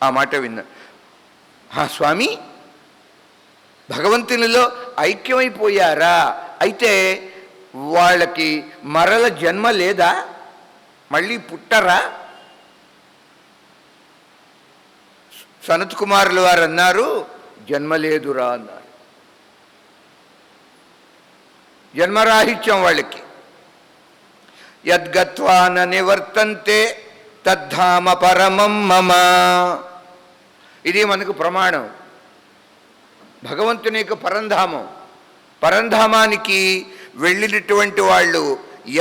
ఆ మాట విన్నా. స్వామి, భగవంతునిలో ఐక్యమైపోయారా? అయితే వాళ్ళకి మరల జన్మ లేదా? మళ్ళీ పుట్టరా? సనత్ కుమారుల వారు అన్నారు, జన్మ లేదురా అన్నారు. జన్మరాహిత్యం వాళ్ళకి. యద్గత్వా న నివర్తంతే తద్ధామ పరమం మమ. ఇది మనకు ప్రమాణం. భగవంతుని యొక్క పరంధామం. పరంధామానికి వెళ్ళినటువంటి వాళ్ళు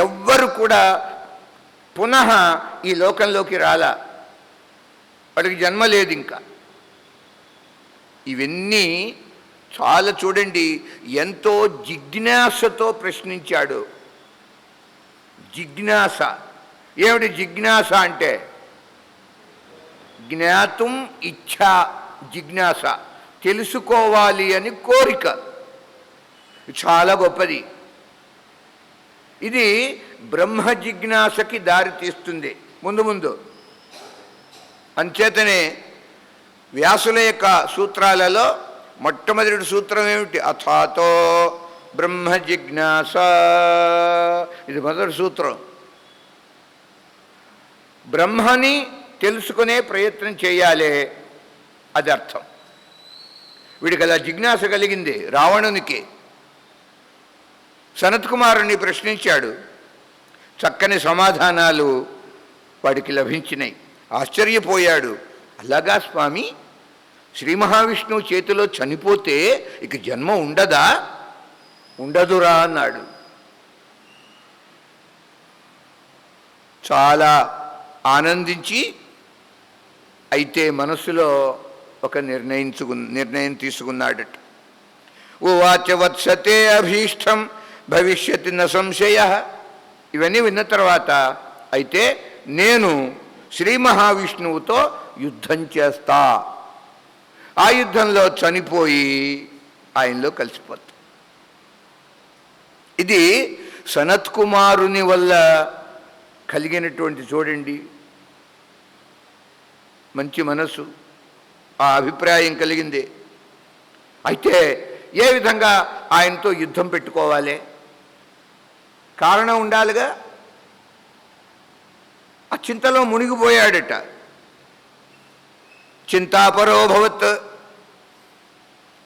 ఎవ్వరు కూడా పునః ఈ లోకంలోకి రాలా. వాడికి జన్మ లేదు ఇంకా. ఇవన్నీ చాలా చూడండి, ఎంతో జిజ్ఞాసతో ప్రశ్నించాడు. జిజ్ఞాస. ఏమిటి జిజ్ఞాస అంటే? జ్ఞాతుం ఇచ్ఛా. జిజ్ఞాస తెలుసుకోవాలి అని కోరిక. చాలా గొప్పది. ఇది బ్రహ్మ జిజ్ఞాసకి దారి తీస్తుంది ముందు ముందు. అంచేతనే వ్యాసుల యొక్క సూత్రాలలో మొట్టమొదటి సూత్రం ఏమిటి? అథాతో బ్రహ్మ జిజ్ఞాస. ఇది మొదటి సూత్రం. బ్రహ్మని తెలుసుకునే ప్రయత్నం చేయాలి, అది అర్థం. వీడికి అలా జిజ్ఞాస కలిగింది రావణునికి. సనత్ కుమారుని ప్రశ్నించాడు, చక్కని సమాధానాలు వాడికి లభించినాయి. ఆశ్చర్యపోయాడు. అలాగా స్వామి, శ్రీ మహావిష్ణువు చేతిలో చనిపోతే ఇక జన్మ ఉండదా? ఉండదురా అన్నాడు. చాలా ఆనందించి అయితే మనసులో ఒక నిర్ణయం తీసుకున్నాడట. ఉవాచ వత్సతే అభీష్టం భవిష్యతి న సంశయ. ఇవన్నీ విన్న తర్వాత, అయితే నేను శ్రీ మహావిష్ణువుతో యుద్ధం చేస్తా, ఆ యుద్ధంలో చనిపోయి ఆయనలో కలిసిపోతా. ఇది సనత్ కుమారుని వల్ల కలిగినటువంటి, చూడండి, మంచి మనసు, ఆ అభిప్రాయం కలిగింది. అయితే ఏ విధంగా ఆయనతో యుద్ధం పెట్టుకోవాలి? కారణం ఉండాలిగా. ఆ చింతలో మునిగిపోయాడట. చింతాపరోభవత్.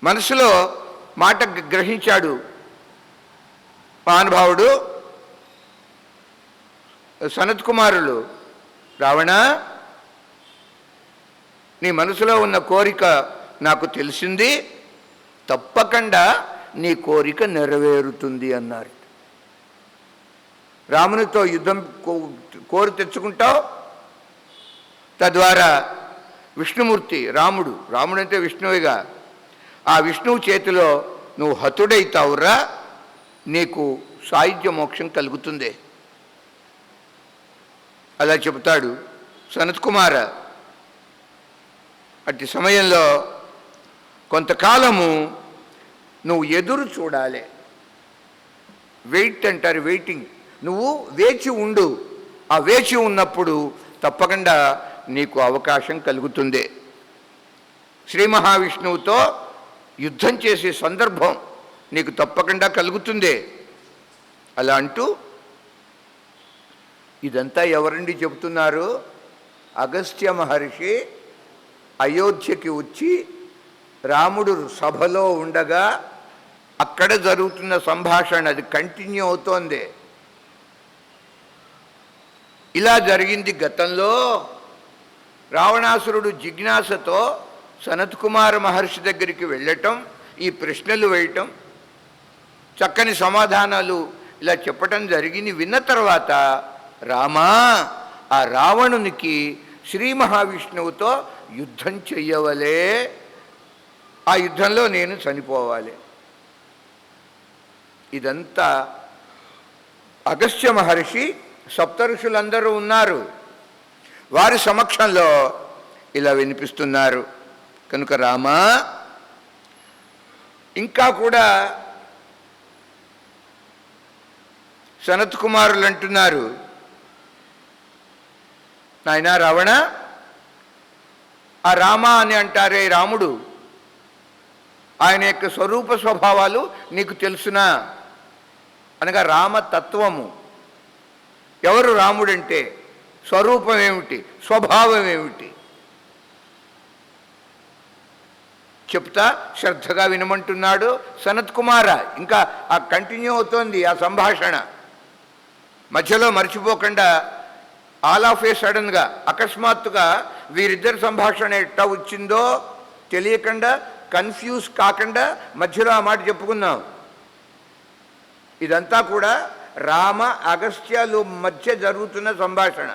మనసులో మాట గ్రహించాడు మహానుభావుడు సనత్ కుమారులు. రావణ, నీ మనసులో ఉన్న కోరిక నాకు తెలిసింది, తప్పకుండా నీ కోరిక నెరవేరుతుంది అన్నారు. రామునితో యుద్ధం కోరి తెచ్చుకుంటావు, తద్వారా విష్ణుమూర్తి రాముడంటే విష్ణువుగా, ఆ విష్ణువు చేతిలో నువ్వు హతుడైతావురా, నీకు సాయుధ్య మోక్షం కలుగుతుంది. అలా చెబుతాడు సనత్ కుమార. అట్టి సమయంలో కొంతకాలము నువ్వు ఎదురు చూడాలి. వెయిట్ అంటారు, వెయిటింగ్. నువ్వు వేచి ఉండు. ఆ వేచి ఉన్నప్పుడు తప్పకుండా నీకు అవకాశం కలుగుతుంది. శ్రీ మహావిష్ణువుతో యుద్ధం చేసే సందర్భం నీకు తప్పకుండా కలుగుతుంది. అలా అంటూ, ఇదంతా ఎవరండి చెబుతున్నారు? అగస్త్య మహర్షి అయోధ్యకి వచ్చి రాముడు సభలో ఉండగా అక్కడ జరుగుతున్న సంభాషణ, అది కంటిన్యూ అవుతోంది. ఇలా జరిగింది గతంలో. రావణాసురుడు జిజ్ఞాసతో సనత్ కుమార మహర్షి దగ్గరికి వెళ్ళటం, ఈ ప్రశ్నలు వేయటం, చక్కని సమాధానాలు ఇలా చెప్పటం జరిగింది. విన్న తర్వాత, రామా, ఆ రావణునికి శ్రీ మహావిష్ణువుతో యుద్ధం చెయ్యవలే, ఆ యుద్ధంలో నేను చనిపోవాలి. ఇదంతా అగస్త్య మహర్షి, సప్తఋషులందరూ ఉన్నారు, వారి సమక్షంలో ఇలా వినిపిస్తున్నారు. కనుక రామా, ఇంకా కూడా సనత్ కుమారులు అంటున్నారు, నాయనా రావణ, ఆ రామ అని అంటారే రాముడు, ఆయన యొక్క స్వరూప స్వభావాలు నీకు తెలుసునా అనగా రామతత్వము. ఎవరు రాముడంటే, స్వరూపం ఏమిటి, స్వభావం ఏమిటి చెప్తా, శ్రద్ధగా వినమంటున్నాడు సనత్ కుమార. ఇంకా ఆ కంటిన్యూ అవుతోంది ఆ సంభాషణ, మధ్యలో మర్చిపోకుండా ఆల్ ఆఫ్ ఏ సడన్గా అకస్మాత్తుగా వీరిద్దరి సంభాషణ ఎట్టా వచ్చిందో తెలియకుండా, కన్ఫ్యూజ్ కాకుండా మధ్యలో ఆ మాట చెప్పుకుందాం. ఇదంతా కూడా రామ అగస్త్యాలు మధ్య జరుగుతున్న సంభాషణ.